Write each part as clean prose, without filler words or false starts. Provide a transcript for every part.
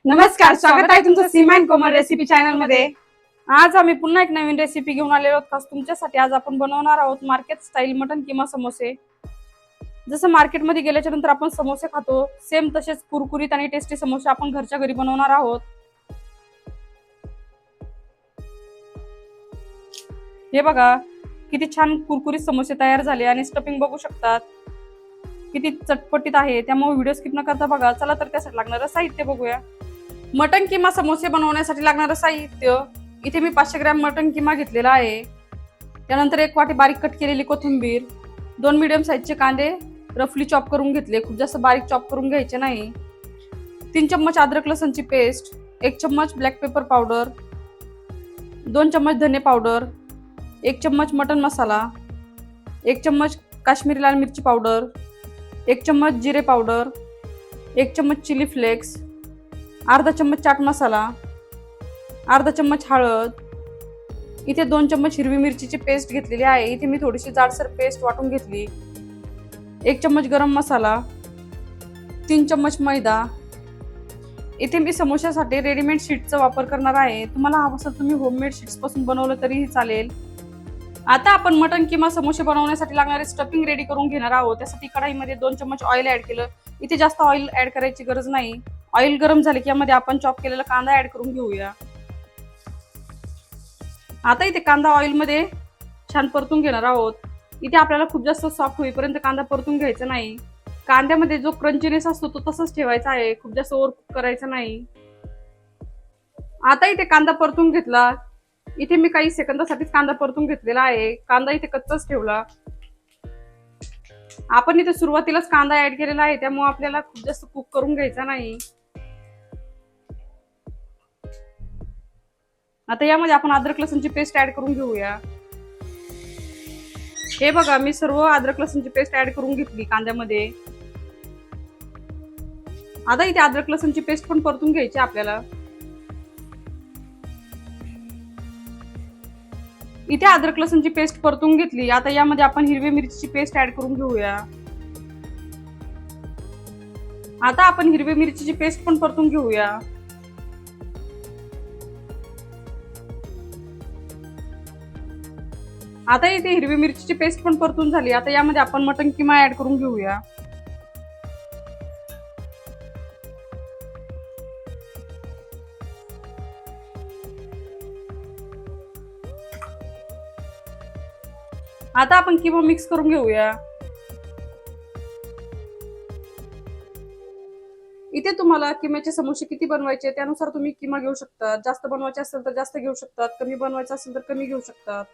नमस्कार, स्वागत आहे तुमचं सीमा अँड कोमल रेसिपी चॅनल मध्ये। आज आम्ही पुन्हा एक नवीन रेसिपी घेऊन आलेलो आहोत खास तुमच्यासाठी। आज आपण बनवणार आहोत मार्केट स्टाईल मटन किमा समोसे। जसं मार्केटमध्ये गेल्याच्या नंतर आपण समोसे खातो, सेम तसेच कुरकुरीत आणि टेस्टी समोसे आपण घरच्या घरी बनवणार आहोत। हे बघा किती छान कुरकुरीत समोसे तयार झाले आणि स्टफिंग बघू शकतात किती चटपटीत आहे, त्यामुळे व्हिडिओ स्किप न करता बघा। चला तर त्यासाठी लागणारं साहित्य बघूया। मटन किमा समोसे बनवण्यासाठी लागणारं साहित्य, इथे मी 500 ग्रॅम मटन किमा घेतलेला आहे। त्यानंतर 1 वाटी बारीक कट केलेली कोथिंबीर, 2 मीडियम साईजचे कांदे रफली चॉप करून घेतले, खूप जास्त बारीक चॉप करून घ्यायचे नाही। 3 चम्मच अद्रक लसणची पेस्ट, 1 चम्मच ब्लॅक पेपर पावडर, 2 चम्मच धने पावडर, 1 चम्मच मटन मसाला, 1 चम्मच काश्मीरी लाल मिरची पावडर, 1 चम्मच जिरे पावडर, 1 चम्मच चिली फ्लेक्स, अर्धा चम्मच चाट मसाला, अर्धा चम्मच हळद, इथे 2 चम्मच हिरवी मिरचीची पेस्ट घेतलेली आहे। इथे मी थोडीशी जाडसर पेस्ट वाटून घेतली। 1 चम्मच गरम मसाला, 3 चम्मच मैदा। इथे मी समोश्यासाठी रेडीमेड शीटचा वापर करणार आहे, तुम्हाला हवं असेल तुम्ही होममेड शीट्स पासून बनवलं तरीही चालेल। आता आपण मटन किमा समोसे बनवण्यासाठी लागणारे स्टफिंग रेडी करून घेणार आहोत। त्यासाठी कढाईमध्ये 2 चम्मच ऑइल ऍड केलं, इथे जास्त ऑइल ऍड करायची गरज नाही। ऑइल गरम झाले की यामध्ये आपण चॉप केलेला कांदा ऍड करून घेऊया। आता इथे कांदा ऑइल मध्ये छान परतून घेणार आहोत। इथे आपल्याला खूप जास्त सॉफ्ट होईपर्यंत कांदा परतून घ्यायचा नाही, कांद्यामध्ये जो क्रंचीनेस असतो तो तसंच ठेवायचा आहे, खूप जास्त ओव्हर कुक करायचा नाही। आता इथे कांदा परतून घेतला, इथे मी काही सेकंदासाठीच कांदा परतून घेतलेला आहे, कांदा इथे कच्चाच ठेवला। आपण इथे सुरुवातीलाच कांदा ऍड केलेला आहे, त्यामुळे आपल्याला खूप जास्त कुक करून घ्यायचा नाही। आता यामध्ये आपण अद्रक लसूणची पेस्ट ऍड करून घेऊया। हे बघा मी सर्व अद्रक लसूणची पेस्ट ऍड करून घेतली कांद्यामध्ये। आता इथे अद्रक लसूणची पेस्ट पण परतून घ्यायची आपल्याला। इथे अद्रक लसूणची पेस्ट परतून घेतली, आता यामध्ये आपण हिरवी मिरचीची पेस्ट ऍड करून घेऊया। आता आपण हिरवी मिरचीची पेस्ट पण परतून घेऊया। आता इथे हिरवी मिरचीची पेस्ट पण परतून झाली, आता यामध्ये आपण मटन किमा ऍड करून घेऊया। आता आपण किमा मिक्स करून घेऊया। इथे तुम्हाला किम्याचे समोसे किती बनवायचे त्यानुसार तुम्ही किमा घेऊ शकता, जास्त बनवायचे असेल तर जास्त घेऊ शकतात, कमी बनवायचे असेल तर कमी घेऊ शकतात।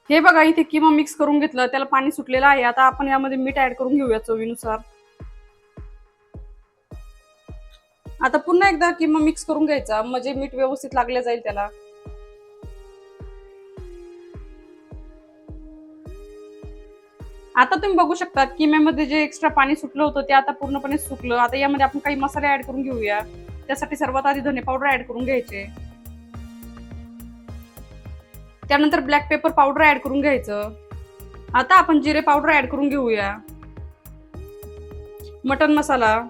हे बघा इथे किमा मिक्स करून घेतलं, त्याला पाणी सुटलेलं आहे। आता आपण यामध्ये मीठ ऍड करून घेऊया चवीनुसार। आता पुन्हा एकदा किमा मिक्स करून घ्यायचा, म्हणजे मीठ व्यवस्थित लागले जाईल त्याला। आता तुम्ही बघू शकता किम्यामध्ये जे एक्स्ट्रा पाणी सुटलं होतं ते आता पूर्णपणे सुकलं। आता यामध्ये आपण काही मसाले ऍड करून घेऊया। त्यासाठी सर्वात आधी धने पावडर ऍड करून घ्यायचे, त्यानंतर ब्लॅक पेपर पावडर ऍड करून घ्यायचं। आता आपण जिरे पावडर ऍड करून घेऊया, मटन मसाला,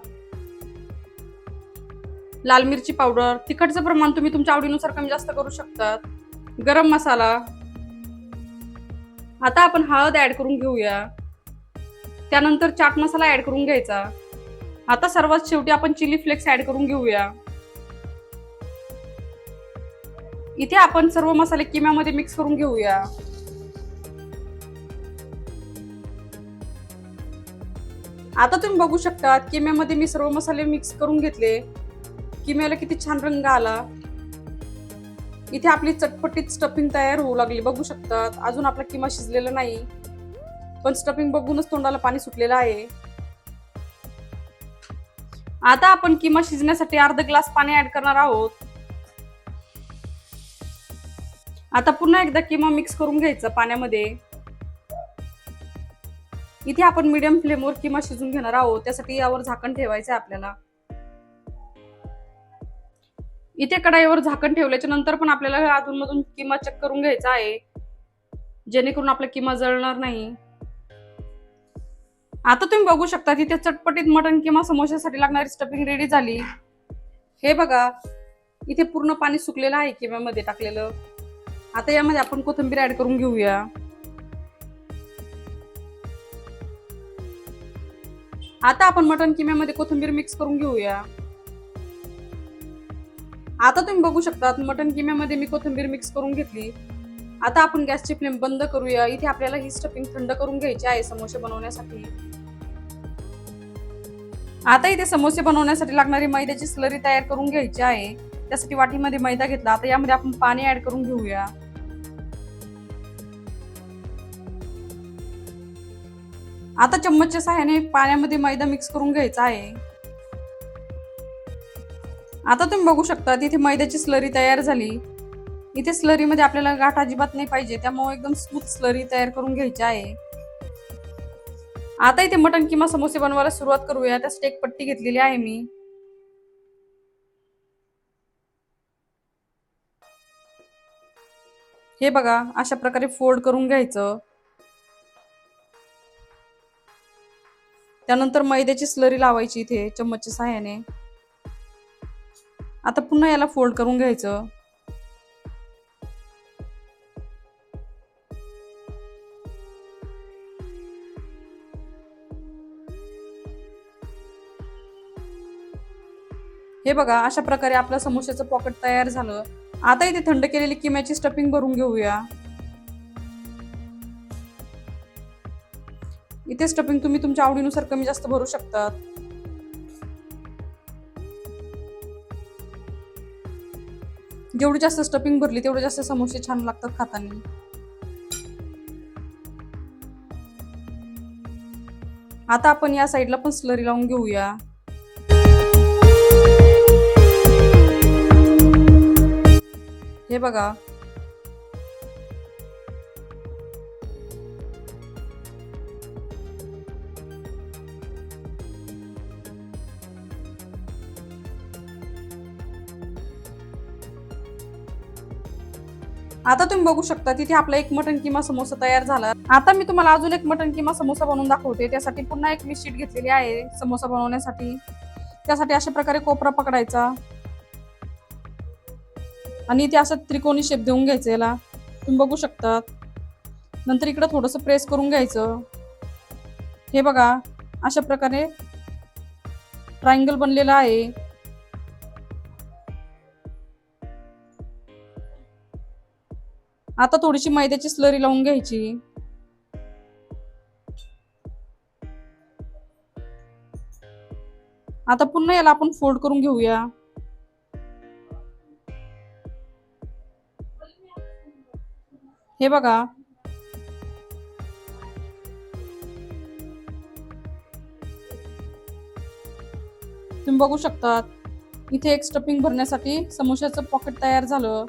लाल मिरची पावडर, तिखटचं प्रमाण तुम्ही तुमच्या आवडीनुसार कमी जास्त करू शकता, गरम मसाला। आता आपण हळद ऍड करून घेऊया, त्यानंतर चाट मसाला ऍड करून घ्यायचा। आता सर्वात शेवटी आपण चिली फ्लेक्स ऍड करून घेऊया। इथे आपण सर्व मसाले किम्यामध्ये मिक्स करून घेऊया। आता तुम्ही बघू शकता किम्यामध्ये मी सर्व मसाले मिक्स करून घेतले, किम्याला किती छान रंग आला। इथे आपली चटपटीत स्टफिंग तयार होऊ लागली, बघू शकतात। अजून आपला किमा शिजलेला नाही, पण स्टफिंग बघूनच तोंडाला पाणी सुटलेलं आहे। आता आपण किमा शिजण्यासाठी अर्धा ग्लास पाणी ऍड करणार आहोत। आता पुन्हा एकदा किमा मिक्स करून घ्यायचा पाण्यामध्ये। इथे आपण मीडियम फ्लेमवर किमा शिजून घेणार आहोत, त्यासाठी यावर झाकण ठेवायचं आहे आपल्याला। इथे कढाईवर झाकण ठेवल्याच्या नंतर पण आपल्याला अधूनमधून किमा चेक करून घ्यायचा आहे, जेणेकरून आपला किमा जळणार नाही। आता तुम्ही बघू शकता तिथे चटपटीत मटण किंवा समोश्यासाठी लागणारी स्टफिंग रेडी झाली. हे बघा इथे पूर्ण पाणी सुकलेलं आहे किम्यामध्ये टाकलेलं. आता यामध्ये आपण कोथिंबीर ऍड करून घेऊया. आता आपण मटण किम्यामध्ये कोथिंबीर मिक्स करून घेऊया. आता तुम्ही बघू शकता मटण किम्यामध्ये मी कोथिंबीर मिक्स करून घेतली. आता आपण गॅसची फ्लेम बंद करूया. इथे आपल्याला ही स्टफिंग थंड करून घ्यायची आहे समोसे बनवण्यासाठी. आता इथे समोसे बनवण्यासाठी लागणारी मैद्याची स्लरी तयार करून घ्यायची आहे. त्यासाठी वाटीमध्ये मैदा घेतला. आता यामध्ये आपण पाणी ऍड करून घेऊया. आता चम्मचच्या सहाय्याने पाण्यामध्ये मैदा मिक्स करून घ्यायचा आहे. आता तुम्ही बघू शकता तिथे मैद्याची स्लरी तयार झाली. इथे स्लरीमध्ये आपल्याला गाठ अजिबात नाही पाहिजे, त्यामुळे एकदम स्मूथ स्लरी तयार करून घ्यायची आहे. आता इथे मटण किंवा समोसे बनवायला सुरुवात करूया. त्यासाठी एक पट्टी घेतलेली आहे मी. हे बघा अशा प्रकारे फोल्ड करून घ्यायचं. त्यानंतर मैद्याची स्लरी लावायची इथे चम्मचच्या सहाय्याने. आता पुन्हा याला फोल्ड करून घ्यायचं. हे बघा अशा प्रकारे आपलं समोश्याचं पॉकेट तयार झालं. आता इथे थंड केलेली किम्याची स्टफिंग भरून घेऊया. इथे स्टफिंग तुम्ही तुमच्या आवडीनुसार कमी जास्त भरू शकतात. जेवढी जास्त स्टफिंग भरली तेवढे जास्त समोसे छान लागतात खाताना. आता आपण या साईडला पण स्लरी लावून घेऊया. हे बघा आता तुम्ही बघू शकता तिथे आपला एक मटण किमा समोसा तयार झाला. आता मी तुम्हाला अजून एक मटण किमा समोसा बनवून दाखवते. त्यासाठी पुन्हा एक मी शीट घेतलेली आहे समोसा बनवण्यासाठी. त्यासाठी अशा प्रकारे कोपरा पकडायचा आणि इथे असं त्रिकोणी शेप देऊन घ्यायचं याला. तुम्ही बघू शकता. नंतर इकडे थोडंसं प्रेस करून घ्यायचं. हे बघा अशा प्रकारे ट्रायंगल बनलेला आहे. आता थोडीशी मैद्याची स्लरी लावून घ्यायची. आता पुन्हा याला आपण फोल्ड करून घेऊया. हे बघा तुम्ही बघू शकता इथे एक स्टफिंग भरण्यासाठी समोश्याचं पॉकेट तयार झालं.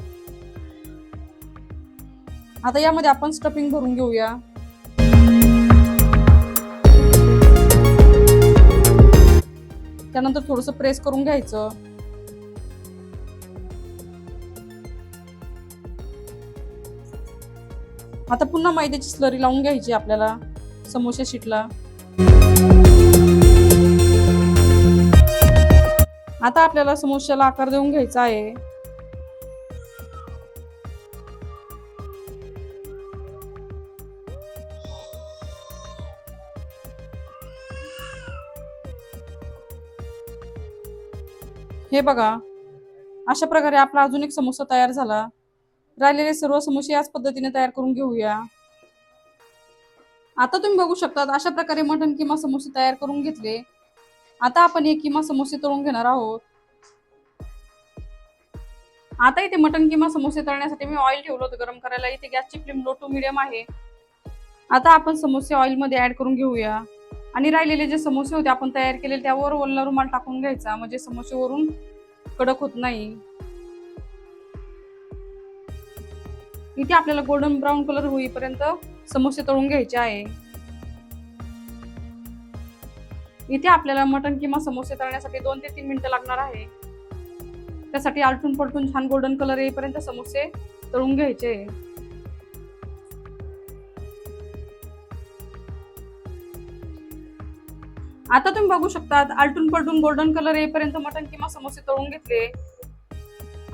आता यामध्ये आपण स्टफिंग भरून घेऊया. त्यानंतर थोडंसं प्रेस करून घ्यायचं. आता पुन्हा मैद्याची स्लरी लावून घ्यायची आपल्याला समोसा शीटला. आता आपल्याला समोश्याला आकार देऊन घ्यायचा आहे. हे बघा अशा प्रकारे आपला अजून एक समोसा तयार झाला. राहिलेले सर्व समोसे याच पद्धतीने तयार करून घेऊया. आता तुम्ही बघू शकता अशा प्रकारे मटण किमा समोसे तयार करून घेतले. आता आपण हे किमा समोसे तळून घेणार आहोत. आता इथे मटण किमा समोसे तळण्यासाठी मी ऑइल ठेवलं होतं गरम करायला. इथे गॅसची फ्लेम लो टू मीडियम आहे. आता आपण समोसे ऑइल मध्ये ऍड करून घेऊया आणि राहिलेले जे समोसे होते आपण तयार केलेले त्यावर ओला रुमाल टाकून घ्यायचा, म्हणजे समोसे वरून कडक होत नाही. इथे आपल्याला गोल्डन ब्राऊन कलर होईपर्यंत समोसे तळून घ्यायचे आहे. इथे आपल्याला मटण किंवा समोसे तळण्यासाठी 2 ते 3 मिनिटं लागणार आहे. त्यासाठी आलटून पलटून छान गोल्डन कलर येईपर्यंत समोसे तळून घ्यायचे. आता तुम्ही बघू शकतात आलटून पलटून गोल्डन कलर येईपर्यंत मटन किमा समोसे तळून घेतले.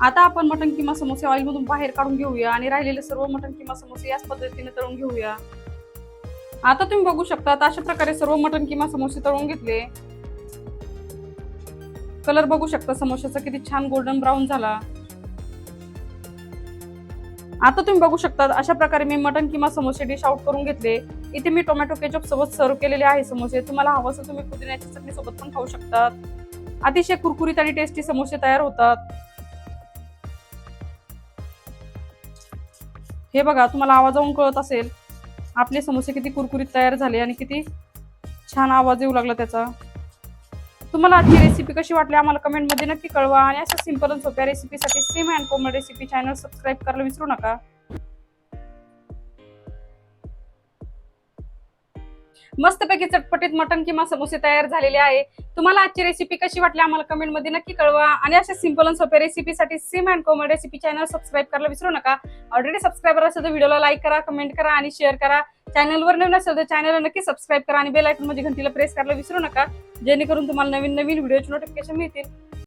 आता आपण मटन किमा समोसे ऑइल मधून बाहेर काढून घेऊया आणि राहिलेले सर्व मटन किमा समोसे याच पद्धतीने तळून घेऊया. आता तुम्ही बघू शकता अशा प्रकारे सर्व मटन किमा समोसे तळून घेतले. कलर बघू शकता समोशाचा किती छान गोल्डन ब्राऊन झाला. आता तुम्ही बघू शकता अशा प्रकारे मी मटन किमा समोसे डिश आउट करून घेतले. इथे मी टोमॅटो केचप सोबत सर्व केलेले आहे समोसे. तुम्हाला हवं असं तुम्ही पुदिन्याची चटणी सोबत पण खाऊ शकतात. अतिशय कुरकुरीत आणि टेस्टी समोसे तयार होतात. हे बघा, तुम्हाला आवाजावरून कळत असेल आपले समोसे किती कुरकुरीत तयार झाले आणि किती छान आवाज येऊ लागला त्याचा. तुम्हाला आजची रेसिपी कशी वाटली आम्हाला कमेंट मध्ये नक्की कळवा आणि अशा सिंपल आणि सोप्या रेसिपीसाठी Sim and Komal recipe channel subscribe करायला विसरू नका. मस्तपैकी चटपटीत मटन किमा समोसे तयार झालेले आहे. तुम्हाला आजची रेसिपी कशी वाटली आम्हाला कमेंट मध्ये नक्की कळवा आणि अशा सिंपल आणि सोप्या रेसिपीसाठी Sim and Komal recipe channel subscribe करायला विसरू नका. ऑलरेडी सबस्क्रायबर असेल तर व्हिडिओला लाईक करा, कमेंट करा आणि शेअर करा. चॅनलवर नवीन असेल तर चॅनलला नक्की सबस्क्राईब करा आणि बेल आयकॉन मध्ये घंटीला प्रेस करायला विसरू नका, जेणेकरून तुम्हाला नवीन नवीन व्हिडिओचे नोटिफिकेशन मिळतील.